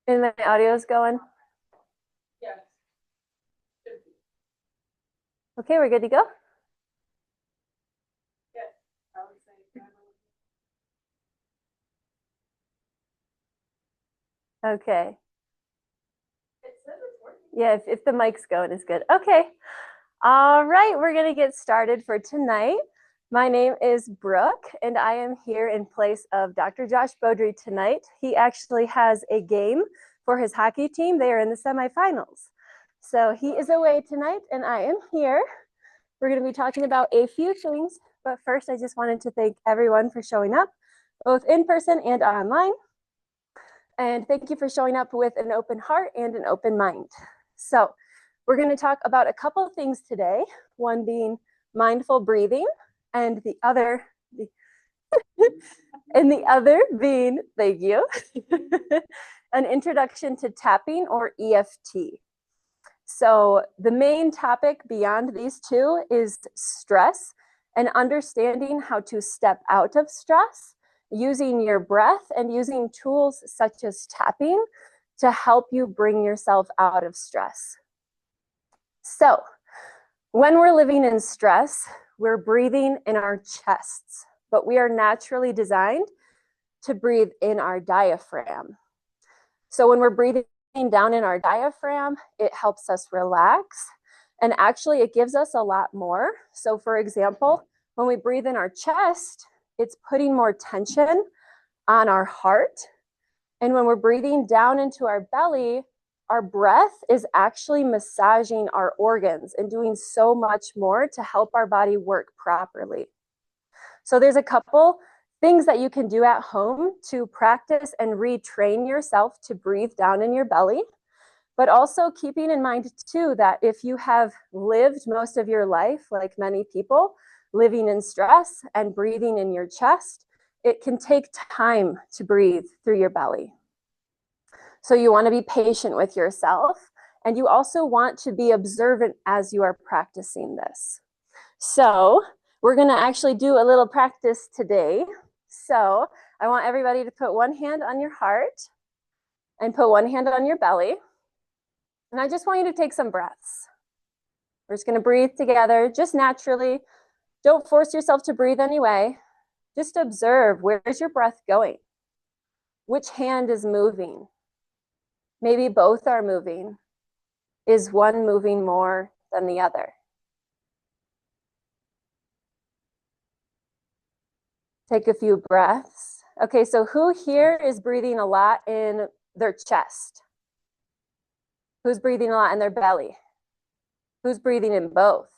And my audio's going? Yes. Okay, we're good to go? Yes. I would say Okay. it says it's working. Yeah, if the mic's going, it's good. Okay. All right, we're going to get started for tonight. My name is Brooke, and I am here in place of Dr. Josh Beaudry tonight. He actually has a game for his hockey team. They are in the semifinals. So he is away tonight, and I am here. We're going to be talking about a few things, but first I just wanted to thank everyone for showing up, both in person and online. And thank you for showing up with an open heart and an open mind. So we're going to talk about a couple of things today, one being mindful breathing, and the other being, thank you, an introduction to tapping or EFT. So the main topic beyond these two is stress and understanding how to step out of stress using your breath and using tools such as tapping to help you bring yourself out of stress. So when we're living in stress, we're breathing in our chests, but we are naturally designed to breathe in our diaphragm. So when we're breathing down in our diaphragm, it helps us relax. And actually, it gives us a lot more. So for example, when we breathe in our chest, it's putting more tension on our heart. And when we're breathing down into our belly, our breath is actually massaging our organs and doing so much more to help our body work properly. So there's a couple things that you can do at home to practice and retrain yourself to breathe down in your belly, but also keeping in mind too that if you have lived most of your life, like many people, living in stress and breathing in your chest, it can take time to breathe through your belly. So you want to be patient with yourself, and you also want to be observant as you are practicing this. So we're going to actually do a little practice today. So I want everybody to put one hand on your heart and put one hand on your belly. And I just want you to take some breaths. We're just going to breathe together, just naturally. Don't force yourself to breathe anyway. Just observe, where's your breath going? Which hand is moving? Maybe both are moving. Is one moving more than the other? Take a few breaths. Okay, so who here is breathing a lot in their chest? Who's breathing a lot in their belly? Who's breathing in both?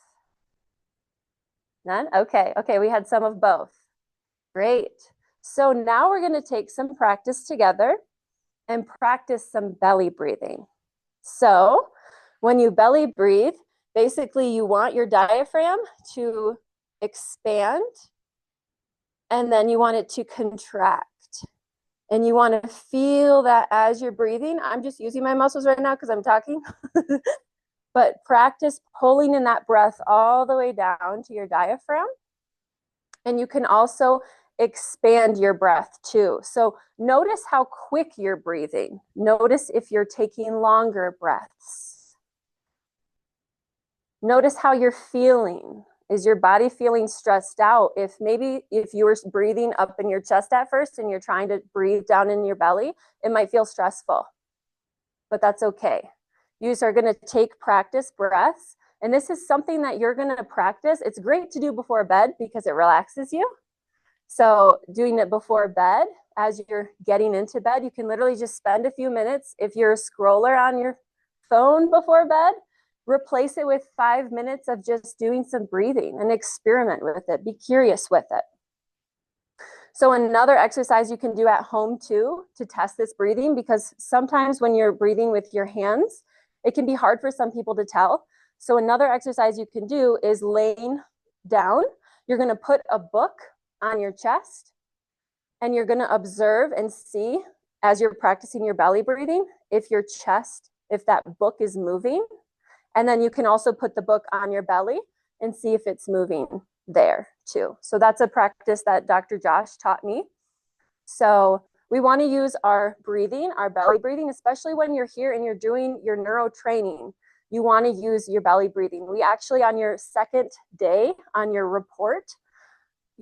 None? Okay, we had some of both. Great. So now we're going to take some practice together and practice some belly breathing. So when you belly breathe, basically you want your diaphragm to expand, and then you want it to contract. And you want to feel that as you're breathing. I'm just using my muscles right now because I'm talking. But practice pulling in that breath all the way down to your diaphragm. And you can also expand your breath too. So notice how quick you're breathing. Notice if you're taking longer breaths. Notice how you're feeling. Is your body feeling stressed out? If you were breathing up in your chest at first and you're trying to breathe down in your belly, it might feel stressful, but that's okay. You are going to take practice breaths, and this is something that you're going to practice. It's great to do before bed because it relaxes you. So doing it before bed, as you're getting into bed, you can literally just spend a few minutes. If you're a scroller on your phone before bed, replace it with 5 minutes of just doing some breathing and experiment with it. Be curious with it. So another exercise you can do at home too to test this breathing, because sometimes when you're breathing with your hands, it can be hard for some people to tell. So another exercise you can do is laying down. You're going to put a book on your chest, and you're going to observe and see as you're practicing your belly breathing if that book is moving. And then you can also put the book on your belly and see if it's moving there too. So that's a practice that Dr. Josh taught me. So We want to use our breathing, our belly breathing, especially when you're here and you're doing your neuro training. You want to use your belly breathing. We actually, on your second day on your report,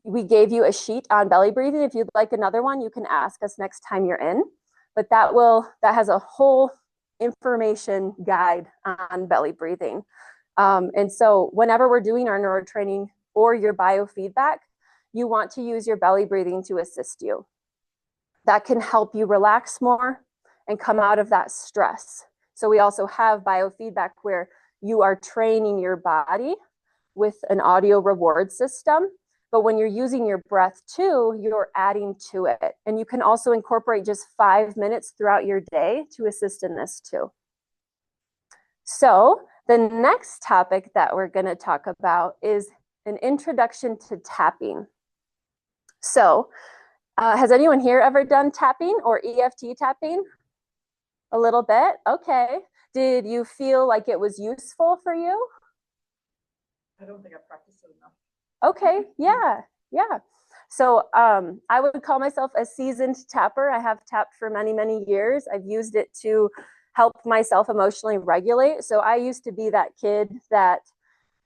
we gave you a sheet on belly breathing. If you'd like another one, you can ask us next time you're in. But that has a whole information guide on belly breathing. And so whenever we're doing our neuro training or your biofeedback, you want to use your belly breathing to assist you. That can help you relax more and come out of that stress. So we also have biofeedback where you are training your body with an audio reward system. But when you're using your breath too, you're adding to it. And you can also incorporate just 5 minutes throughout your day to assist in this too. So the next topic that we're going to talk about is an introduction to tapping. So has anyone here ever done tapping or EFT tapping? A little bit? Okay. Did you feel like it was useful for you? I don't think I've practiced it enough. Okay, yeah. So I would call myself a seasoned tapper. I have tapped for many, many years. I've used it to help myself emotionally regulate. So I used to be that kid that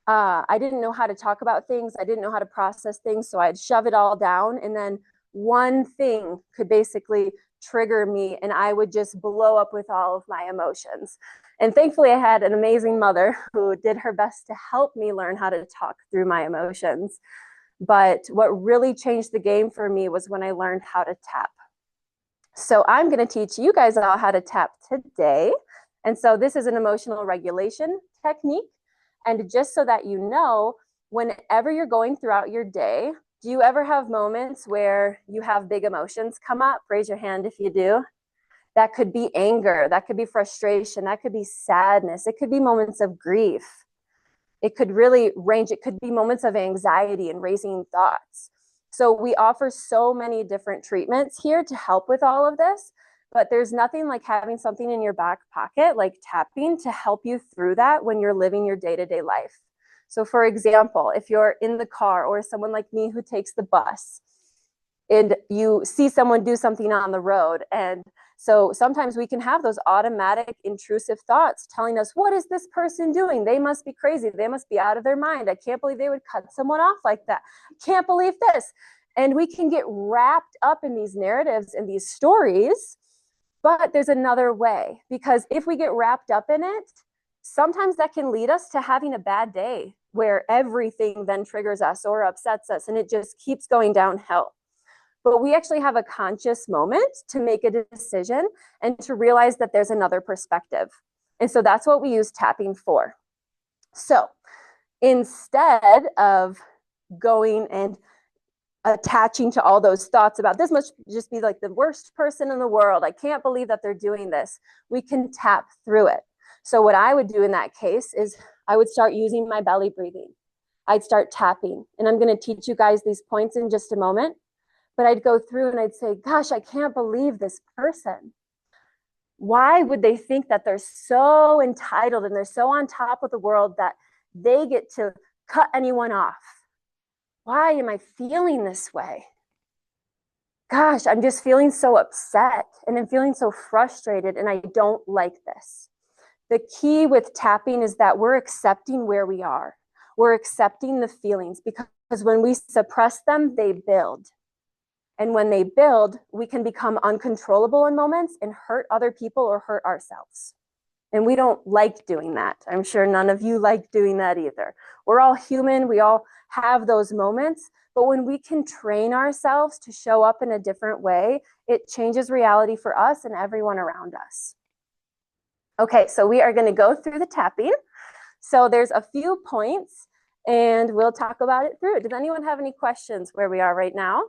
I didn't know how to talk about things. I didn't know how to process things. So I'd shove it all down. And then one thing could basically trigger me and I would just blow up with all of my emotions. And thankfully I had an amazing mother who did her best to help me learn how to talk through my emotions. But what really changed the game for me was when I learned how to tap. So I'm going to teach you guys all how to tap today. And so this is an emotional regulation technique. And just so that you know, whenever you're going throughout your day, do you ever have moments where you have big emotions come up? Raise your hand if you do. That could be anger, that could be frustration, that could be sadness, it could be moments of grief. It could really range, it could be moments of anxiety and racing thoughts. So we offer so many different treatments here to help with all of this, but there's nothing like having something in your back pocket, like tapping, to help you through that when you're living your day-to-day life. So for example, if you're in the car or someone like me who takes the bus and you see someone do something on the road, and so sometimes we can have those automatic intrusive thoughts telling us, what is this person doing? They must be crazy. They must be out of their mind. I can't believe they would cut someone off like that. I can't believe this. And we can get wrapped up in these narratives and these stories, but there's another way, because if we get wrapped up in it, sometimes that can lead us to having a bad day where everything then triggers us or upsets us and it just keeps going downhill. But we actually have a conscious moment to make a decision and to realize that there's another perspective. And so that's what we use tapping for. So instead of going and attaching to all those thoughts about this must just be like the worst person in the world, I can't believe that they're doing this, we can tap through it. So what I would do in that case is I would start using my belly breathing. I'd start tapping. And I'm going to teach you guys these points in just a moment. But I'd go through and I'd say, gosh, I can't believe this person. Why would they think that they're so entitled and they're so on top of the world that they get to cut anyone off? Why am I feeling this way? Gosh, I'm just feeling so upset and I'm feeling so frustrated and I don't like this. The key with tapping is that we're accepting where we are. We're accepting the feelings, because when we suppress them, they build. And when they build, we can become uncontrollable in moments and hurt other people or hurt ourselves. And we don't like doing that. I'm sure none of you like doing that either. We're all human. We all have those moments. But when we can train ourselves to show up in a different way, it changes reality for us and everyone around us. Okay, so we are going to go through the tapping. So there's a few points and we'll talk about it through. Does anyone have any questions where we are right now?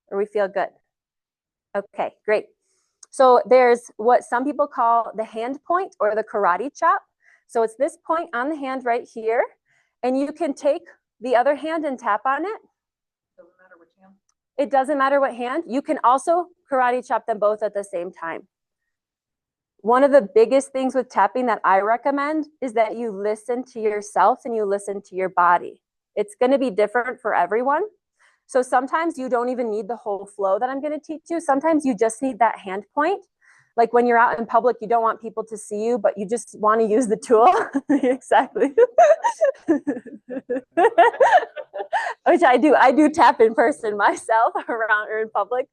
Or we feel good? Okay, great. So there's what some people call the hand point or the karate chop. So it's this point on the hand right here. And you can take the other hand and tap on it. Doesn't matter which hand. It doesn't matter what hand. You can also karate chop them both at the same time. One of the biggest things with tapping that I recommend is that you listen to yourself and you listen to your body. It's going to be different for everyone. So sometimes you don't even need the whole flow that I'm going to teach you. Sometimes you just need that hand point. Like when you're out in public, you don't want people to see you, but you just want to use the tool. Exactly. Which I do. I do tap in person myself around or in public.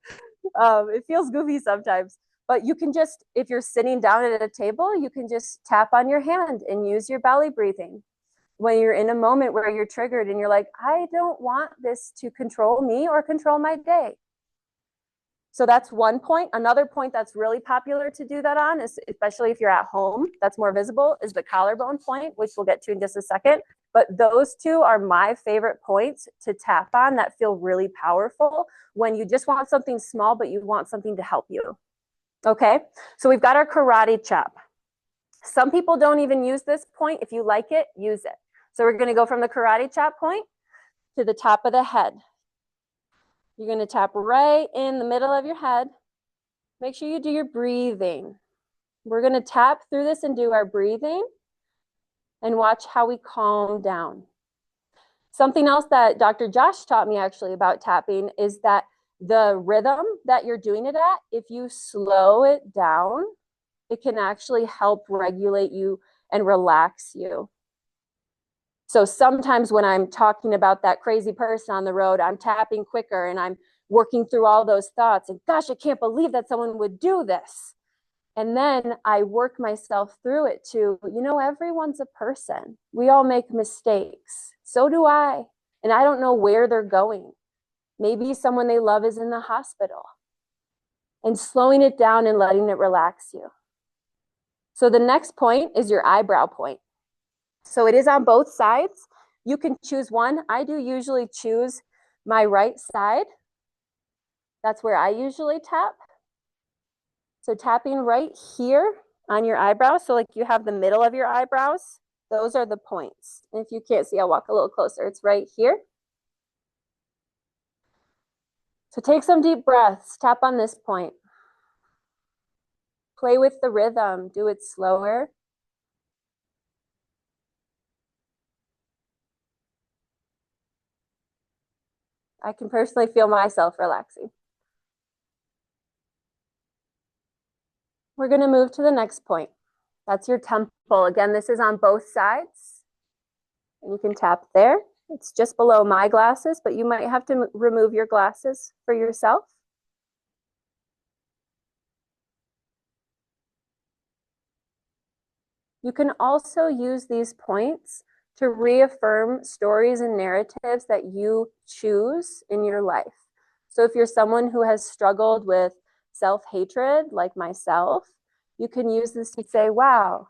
It feels goofy sometimes, but you can just, if you're sitting down at a table, you can just tap on your hand and use your belly breathing. When you're in a moment where you're triggered and you're like, I don't want this to control me or control my day. So that's one point. Another point that's really popular to do that on is, especially if you're at home, that's more visible, is the collarbone point, which we'll get to in just a second. But those two are my favorite points to tap on that feel really powerful when you just want something small, but you want something to help you. Okay, so we've got our karate chop. Some people don't even use this point. If you like it, use it. So we're going to go from the karate chop point to the top of the head. You're going to tap right in the middle of your head. Make sure you do your breathing. We're going to tap through this and do our breathing and watch how we calm down. Something else that Dr. Josh taught me actually about tapping is that the rhythm that you're doing it at, if you slow it down, it can actually help regulate you and relax you. So sometimes when I'm talking about that crazy person on the road, I'm tapping quicker and I'm working through all those thoughts. And gosh, I can't believe that someone would do this. And then I work myself through it to, everyone's a person. We all make mistakes. So do I. And I don't know where they're going. Maybe someone they love is in the hospital. And slowing it down and letting it relax you. So the next point is your eyebrow point. So it is on both sides. You can choose one. I do usually choose my right side. That's where I usually tap. So tapping right here on your eyebrow. So like you have the middle of your eyebrows. Those are the points. And if you can't see, I'll walk a little closer. It's right here. So take some deep breaths. Tap on this point. Play with the rhythm. Do it slower. I can personally feel myself relaxing. We're going to move to the next point. That's your temple. Again, this is on both sides. And you can tap there. It's just below my glasses, but you might have to remove your glasses for yourself. You can also use these points to reaffirm stories and narratives that you choose in your life. So if you're someone who has struggled with self-hatred, like myself, you can use this to say, wow,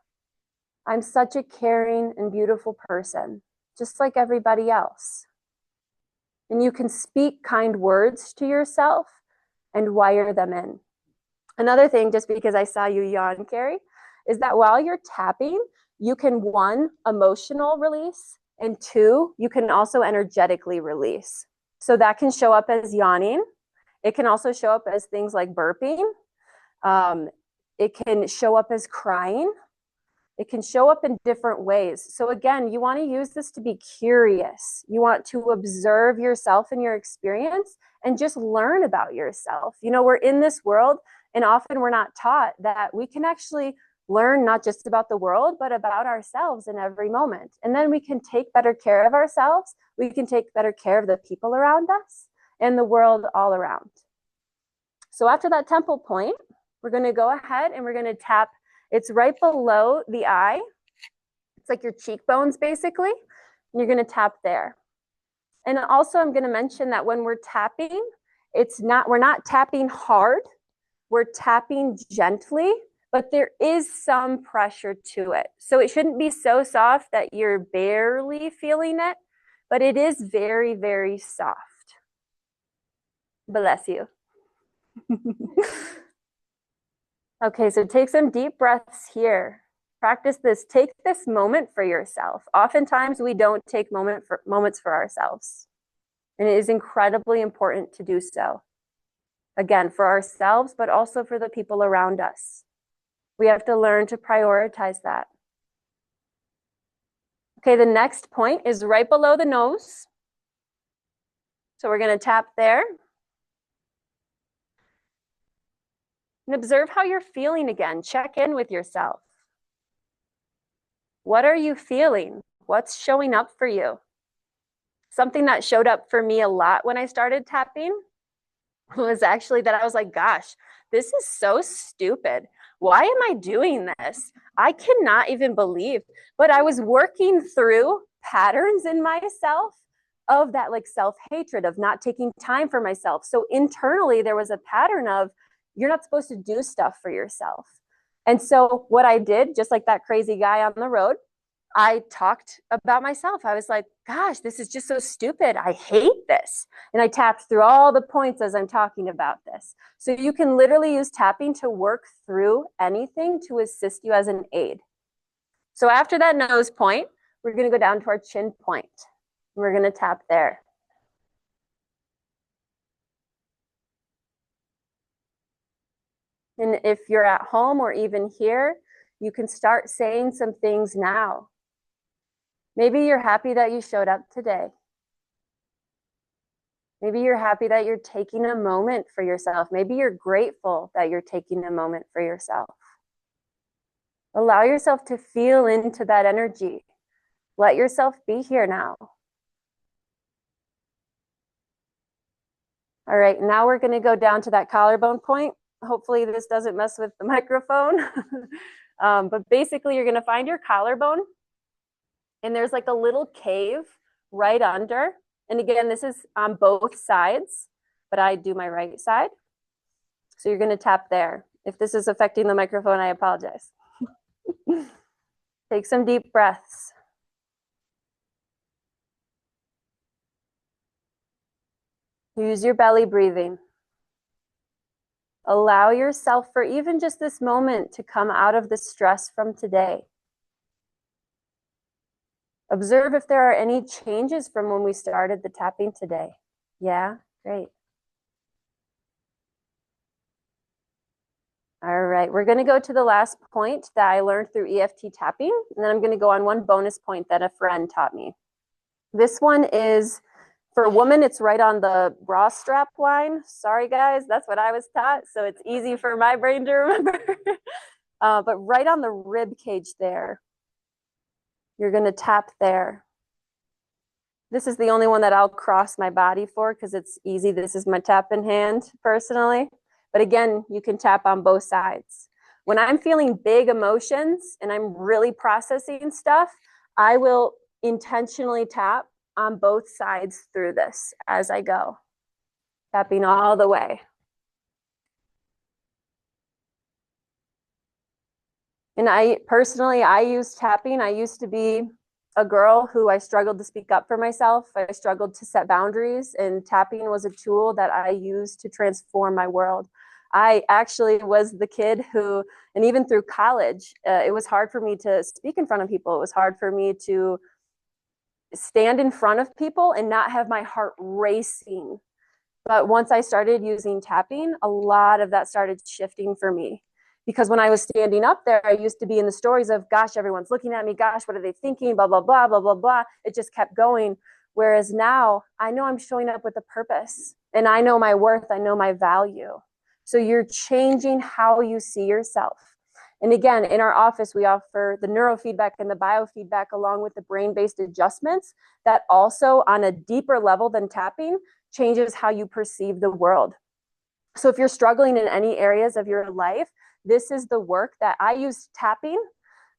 I'm such a caring and beautiful person, just like everybody else. And you can speak kind words to yourself and wire them in. Another thing, just because I saw you yawn, Carrie, is that while you're tapping, you can, one, emotional release, and two, you can also energetically release. So that can show up as yawning. It can also show up as things like burping. It can show up as crying. It can show up in different ways. So again, you want to use this to be curious. You want to observe yourself and your experience and just learn about yourself. We're in this world, and often we're not taught that we can actually learn not just about the world, but about ourselves in every moment. And then we can take better care of ourselves. We can take better care of the people around us and the world all around. So after that temple point, we're going to go ahead and we're going to tap. It's right below the eye. It's like your cheekbones, basically. And you're going to tap there. And also, I'm going to mention that when we're tapping, we're not tapping hard. We're tapping gently, but there is some pressure to it. So it shouldn't be so soft that you're barely feeling it, but it is very, very soft. Bless you. Okay, so take some deep breaths here. Practice this. Take this moment for yourself. Oftentimes, we don't take moments for ourselves. And it is incredibly important to do so. Again, for ourselves, but also for the people around us. We have to learn to prioritize that. Okay, the next point is right below the nose. So we're going to tap there. And observe how you're feeling again. Check in with yourself. What are you feeling? What's showing up for you? Something that showed up for me a lot when I started tapping was actually that I was like, gosh, this is so stupid. Why am I doing this? I cannot even believe. But I was working through patterns in myself of that like self-hatred, of not taking time for myself. So internally, there was a pattern of you're not supposed to do stuff for yourself. And so what I did, just like that crazy guy on the road, I talked about myself. I was like, gosh, this is just so stupid. I hate this. And I tapped through all the points as I'm talking about this. So you can literally use tapping to work through anything to assist you as an aid. So after that nose point, we're going to go down to our chin point. We're going to tap there. And if you're at home or even here, you can start saying some things now. Maybe you're happy that you showed up today. Maybe you're happy that you're taking a moment for yourself. Maybe you're grateful that you're taking a moment for yourself. Allow yourself to feel into that energy. Let yourself be here now. All right, now we're going to go down to that collarbone point. Hopefully this doesn't mess with the microphone. But basically you're going to find your collarbone and there's like a little cave right under. And again, this is on both sides, but I do my right side. So you're going to tap there. If this is affecting the microphone, I apologize. Take some deep breaths. Use your belly breathing. Allow yourself for even just this moment to come out of the stress from today. Observe if there are any changes from when we started the tapping today. Yeah, great. All right, we're going to go to the last point that I learned through EFT tapping, and then I'm going to go on one bonus point that a friend taught me. This one is, for a woman, it's right on the bra strap line. Sorry, guys, that's what I was taught, so it's easy for my brain to remember. But right on the rib cage there, you're going to tap there. This is the only one that I'll cross my body for because it's easy. This is my tapping hand personally. But again, you can tap on both sides. When I'm feeling big emotions and I'm really processing stuff, I will intentionally tap on both sides through this as I go. Tapping all the way. And I use tapping. I used to be a girl who I struggled to speak up for myself. I struggled to set boundaries, and tapping was a tool that I used to transform my world. I actually was the kid who, and even through college, it was hard for me to speak in front of people. It was hard for me to stand in front of people and not have my heart racing. But once I started using tapping, a lot of that started shifting for me. Because when I was standing up there, I used to be in the stories of, gosh, everyone's looking at me. Gosh, what are they thinking? Blah, blah, blah, blah, blah, blah. It just kept going. Whereas now I know I'm showing up with a purpose and I know my worth. I know my value. So you're changing how you see yourself. And again, in our office, we offer the neurofeedback and the biofeedback along with the brain-based adjustments that also on a deeper level than tapping changes how you perceive the world. So if you're struggling in any areas of your life, this is the work that I use tapping,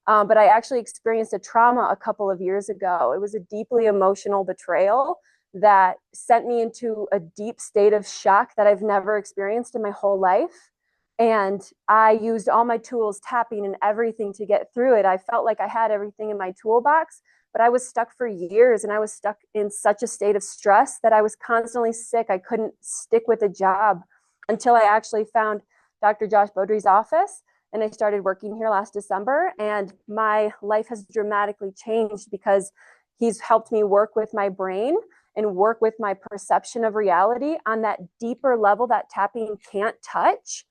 but I actually experienced a trauma a couple of years ago. It was a deeply emotional betrayal that sent me into a deep state of shock that I've never experienced in my whole life. And I used all my tools, tapping and everything to get through it. I felt like I had everything in my toolbox, but I was stuck for years and I was stuck in such a state of stress that I was constantly sick. I couldn't stick with a job until I actually found Dr. Josh Beaudry's office. And I started working here last December, and my life has dramatically changed because he's helped me work with my brain and work with my perception of reality on that deeper level that tapping can't touch.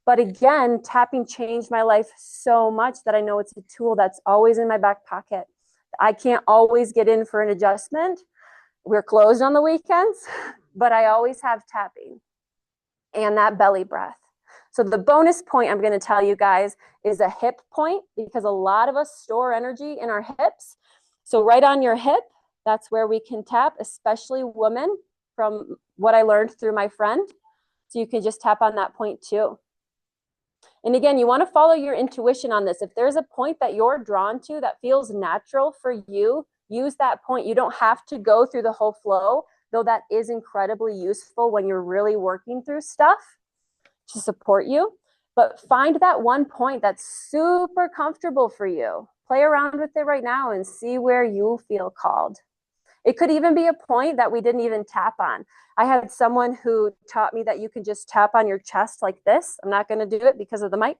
But again, tapping changed my life so much that I know it's a tool that's always in my back pocket. I can't always get in for an adjustment, We're closed on the weekends, but I always have tapping and that belly breath. So the bonus point I'm going to tell you guys is a hip point, because a lot of us store energy in our hips. So right on your hip, that's where we can tap, especially women, from what I learned through my friend. So you can just tap on that point too. And again, you want to follow your intuition on this. If there's a point that you're drawn to that feels natural for you, use that point. You don't have to go through the whole flow, though that is incredibly useful when you're really working through stuff to support you. But find that one point that's super comfortable for you. Play around with it right now and see where you feel called. It could even be a point that we didn't even tap on. I had someone who taught me that you can just tap on your chest like this. I'm not going to do it because of the mic,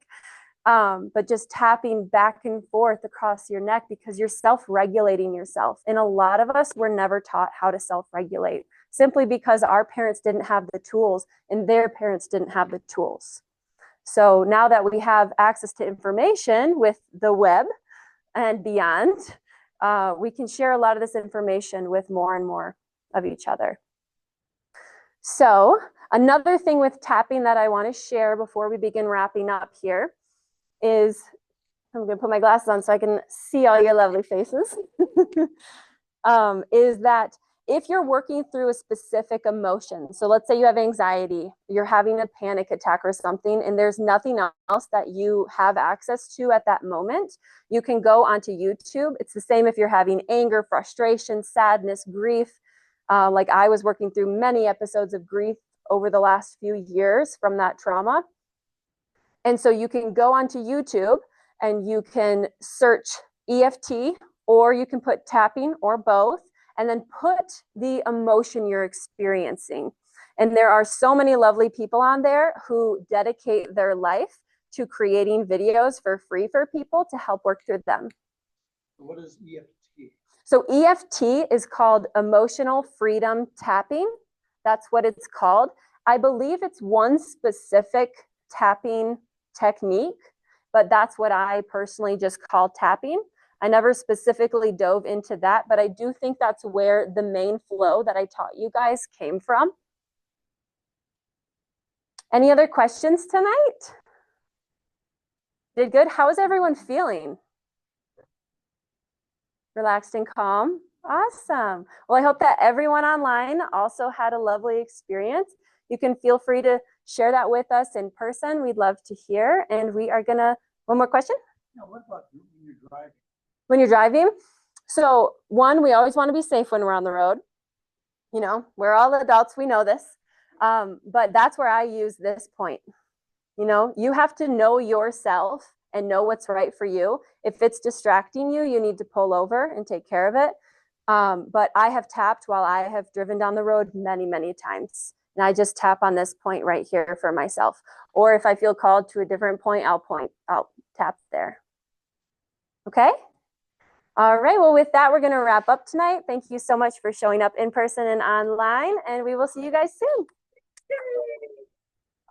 but just tapping back and forth across your neck, because you're self-regulating yourself. And a lot of us were never taught how to self-regulate, simply because our parents didn't have the tools and their parents didn't have the tools. So now that we have access to information with the web and beyond, we can share a lot of this information with more and more of each other. So another thing with tapping that I want to share before we begin wrapping up here is, I'm going to put my glasses on so I can see all your lovely faces, is that if you're working through a specific emotion, so let's say you have anxiety, you're having a panic attack or something, and there's nothing else that you have access to at that moment, you can go onto YouTube. It's the same if you're having anger, frustration, sadness, grief. Like I was working through many episodes of grief over the last few years from that trauma. And so you can go onto YouTube and you can search EFT, or you can put tapping, or both, and then put the emotion you're experiencing. And there are so many lovely people on there who dedicate their life to creating videos for free for people to help work through them. What is EFT? So EFT is called emotional freedom tapping. That's what it's called. I believe it's one specific tapping technique, but that's what I personally just call tapping. I never specifically dove into that, but I do think that's where the main flow that I taught you guys came from. Any other questions tonight? Did good? How is everyone feeling? Relaxed and calm? Awesome. Well, I hope that everyone online also had a lovely experience. You can feel free to share that with us in person. We'd love to hear. And we are gonna, one more question? No, what about when you're driving? When you're driving? So one, we always want to be safe when we're on the road. You know, we're all adults, we know this. But that's where I use this point. You know, you have to know yourself and know what's right for you. If it's distracting you, you need to pull over and take care of it. But I have tapped while I have driven down the road many, many times. And I just tap on this point right here for myself. Or if I feel called to a different point, I'll tap there. Okay? All right, well, with that, we're going to wrap up tonight. Thank you so much for showing up in person and online, and we will see you guys soon.